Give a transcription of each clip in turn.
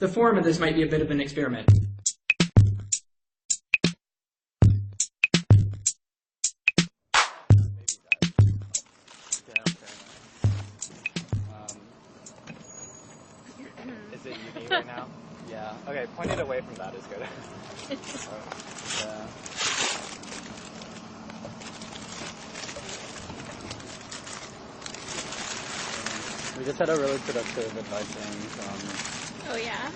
the form of this might be a bit of an experiment. Is it unique right now? Yeah. Okay, point it away from that is good. Yeah. We just had a really productive advising from... Oh, yeah?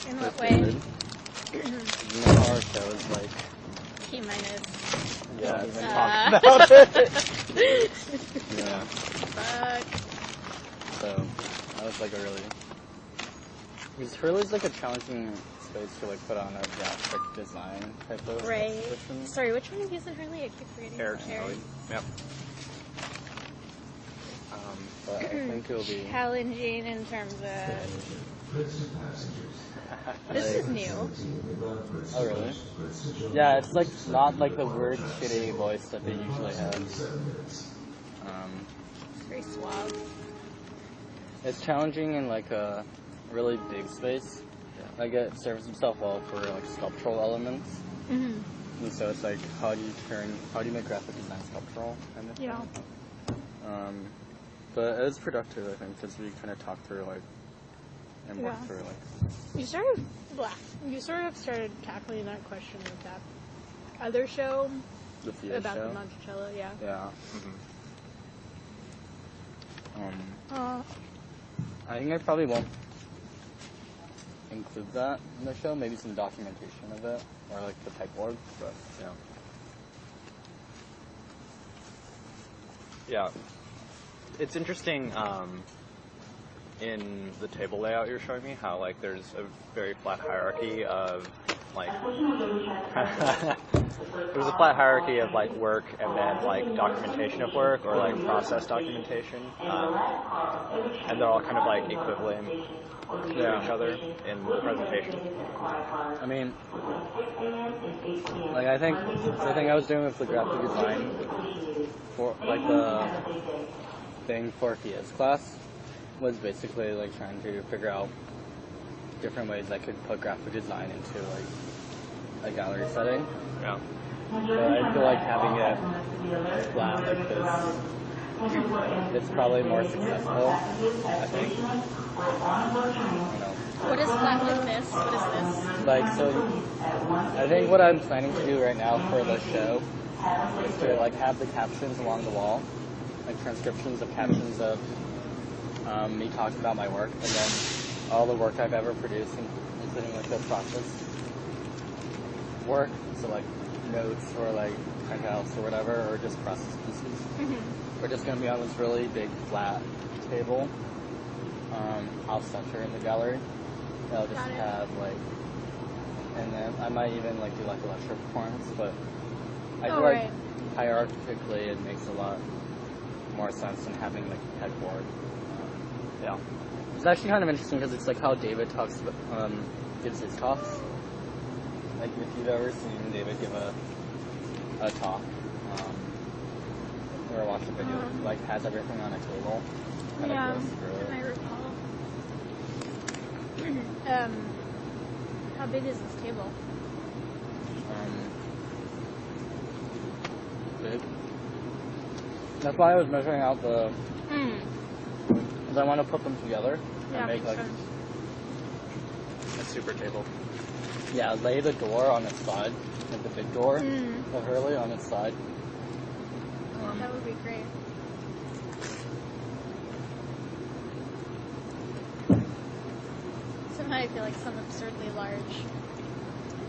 In what way? Our show is like... T-minus. Yeah, I've been talking about it. Yeah. Fuck. So, that was like a really... Because Hurley's like a challenging space to like put on a graphic design type of exhibition. Sorry, which one of you said Hurley? I keep forgetting. Eric. Yep. But I think it'll be... Challenging in terms of... This is new. Oh, really? Yeah, it's like not like the weird, shitty voice that they usually have. It's very suave. It's challenging in like a really big space. Like it serves itself well for like sculptural elements. Mm-hmm. And so it's like, how do you make graphic design sculptural? Kind of Yeah. thing. But it was productive, I think, because we kind of talked through like and worked through like. You sort of started tackling that question with that other show The theater about show. the Monticello, yeah. Yeah. I think I probably won't include that in the show. Maybe some documentation of it, or like the pegboard. But yeah. Yeah. It's interesting in the table layout you're showing me how like there's a very flat hierarchy of like there's a flat hierarchy of like work and then like documentation of work or like process documentation, and they're all kind of like equivalent to each other in the presentation. I mean, like I think the thing I was doing with the graphic design for like the thing for Kia's class was basically like trying to figure out different ways I could put graphic design into like a gallery setting. Yeah. But I feel like having it flat like this, it's probably more successful, I think. What is flat like this? What is this? Like, so, I think what I'm planning to do right now for the show is to like have the captions along the wall, like transcriptions of captions of me talking about my work, and then all the work I've ever produced, including like the process work, so like notes or like printouts or whatever, or just process pieces. Mm-hmm. We're just going to be on this really big flat table, off center in the gallery. I'll just have like, and then I might even like do like a lecture performance, but I feel like hierarchically it makes a lot more sense than having like a headboard. Yeah. It's actually kind of interesting because it's like how David talks about, gives his talks. Like if you've ever seen David give a talk, or watch a video, like has everything on a table. Kind of goes through it. I recall. How big is this table? Big. That's why I was measuring out the. Because I want to put them together and make like a super table. Yeah, lay the door on its side, like the big door of Hurley on its side. That would be great. Somehow I feel like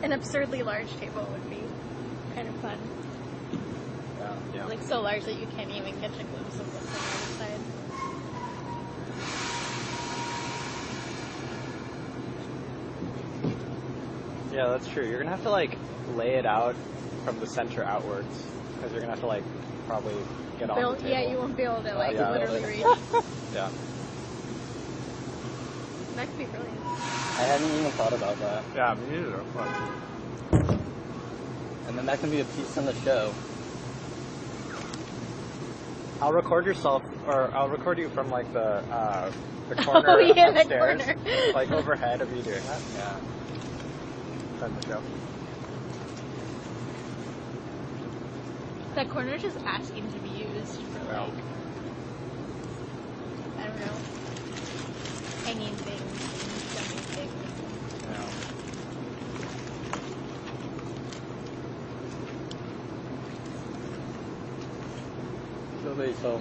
an absurdly large table would be kind of fun. Yeah. Like so large that you can't even catch a glimpse of what's on the other side. Yeah, that's true. You're gonna have to like lay it out from the center outwards because you're gonna have to like probably get on the table. Yeah, you won't be able to like literally reach. Yeah. That could be brilliant. I hadn't even thought about that. Yeah, me neither. And then that can be a piece on the show. I'll record yourself, or I'll record you from like the corner Oh, yeah, the upstairs, corner. like overhead of you doing that. Yeah. Send the show. That corner is just asking to be used for Yeah. like, I don't know, hanging things and dumping things. Yeah. So,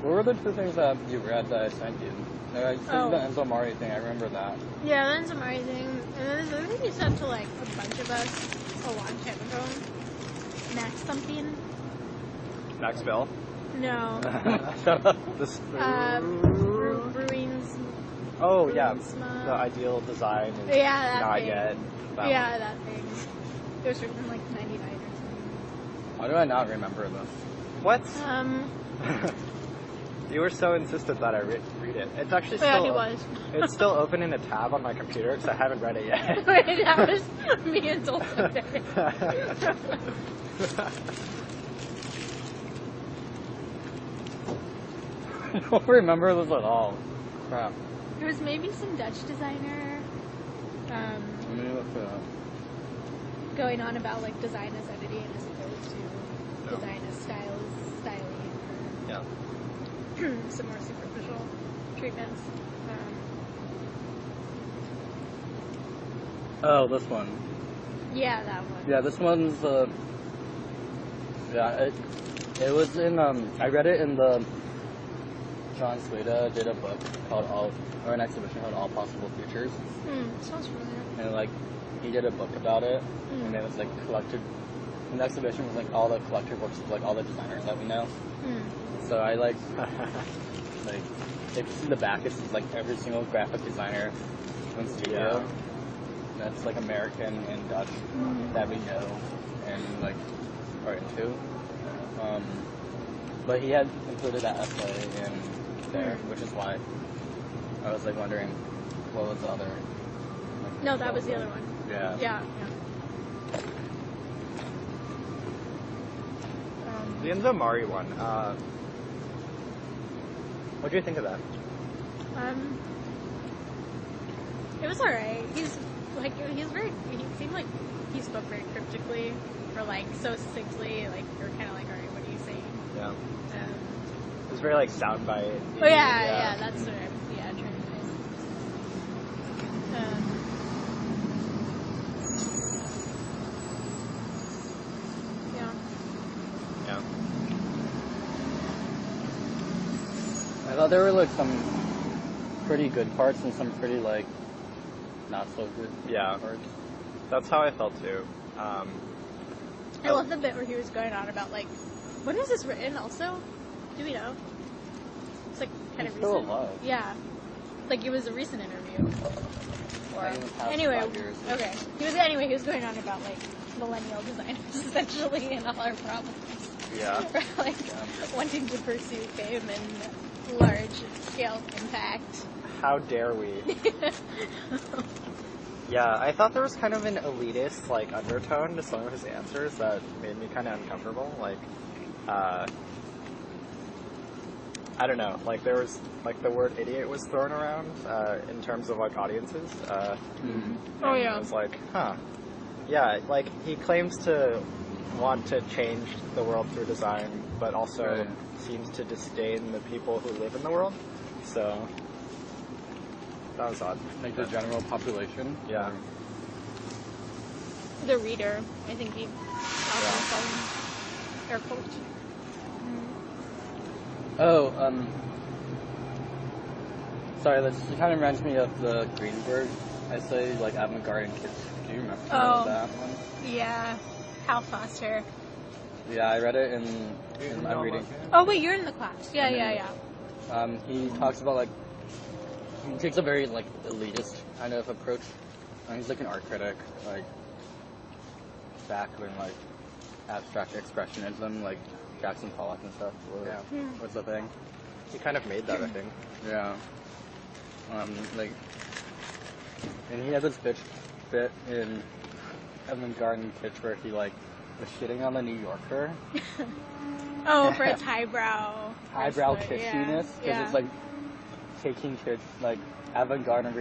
what were the two things that you read that I sent you? I sent you the Enzo Mari thing, I remember that. Yeah, that's amazing. And then there's another thing you sent to like a bunch of us a long time ago. Max something? Max Bill. No. This. Brewing's. Oh yeah, Bruinsma. the ideal design is Yeah, that not thing. yet. That Yeah, that thing. It was written in like 99 or something. Why do I not remember this? What? Um, You were so insistent that I read it. It's actually yeah, still. he was. It's still open in a tab on my computer because I haven't read it yet. That was me and Dalton. I don't remember this at all. Crap. It was maybe some Dutch designer Let me look it up. going on about like design as editing as opposed to No. design as styling Yeah. or some more superficial treatments. Oh, this one. Yeah, that one. Yeah, this one's, yeah, it was in, I read it in the, John Sweda did a book called an exhibition called All Possible Futures. Sounds familiar. And, like, he did a book about it, Mm. and it was, like, collected, and the exhibition was, like, all the collector books of, like, all the designers that we know. So I, like, if you see the back, it's, like, every single graphic designer in studio. Yeah. That's, like, American and Dutch that we know and, like, are into. But he had included that essay in there, which is why I was, like, wondering what was the other. Like, No, that was the other one. Yeah. Yeah. The Enzo Mari one. What do you think of that? It was alright. He seemed like he spoke very cryptically, or like so succinctly, like you're kind of like, alright, what are you saying? Yeah. It was very like soundbite. Oh yeah, that's what I was, trying to say. Yeah. Yeah. I thought there were, like, some pretty good parts and some pretty, like, not so good Yeah. parts. That's how I felt too. I love the bit where he was going on about like, when was this written? Also, do we know? It's like kind He's of still recent. alive. Yeah, like it was a recent interview. Or in the past anyway, 5 years. okay. He was going on about like millennial designers essentially and all our problems. Yeah. like wanting to pursue fame and large scale impact. How dare we? Yeah, I thought there was kind of an elitist, like, undertone to some of his answers that made me kind of uncomfortable. Like, I don't know, like, there was, like, the word idiot was thrown around, in terms of, like, audiences. Oh, and yeah. I was like, huh. Yeah, like, he claims to want to change the world through design, but also Right. seems to disdain the people who live in the world. So, that was odd. Like, the general population. Yeah. The reader, I think he often called him air quotes. Oh, sorry, this kind of reminds me of the Greenberg essay, like, avant-garde and kids. Do you remember that one? Yeah, Hal Foster. Yeah, I read it in I'm reading. Oh wait, you're in the class. Yeah. He talks about, like, he takes a very, like, elitist kind of approach. He's, like, an art critic, like, back when, like, abstract expressionism, like, Jackson Pollock and stuff was the thing. He kind of made that, I think. Yeah. Like, and he has this bit in avant-garde pitch where he, like, was shitting on the New Yorker. Oh, for its highbrow. highbrow Especially, yeah. kitschiness because Yeah. it's like taking kids like avant-garde and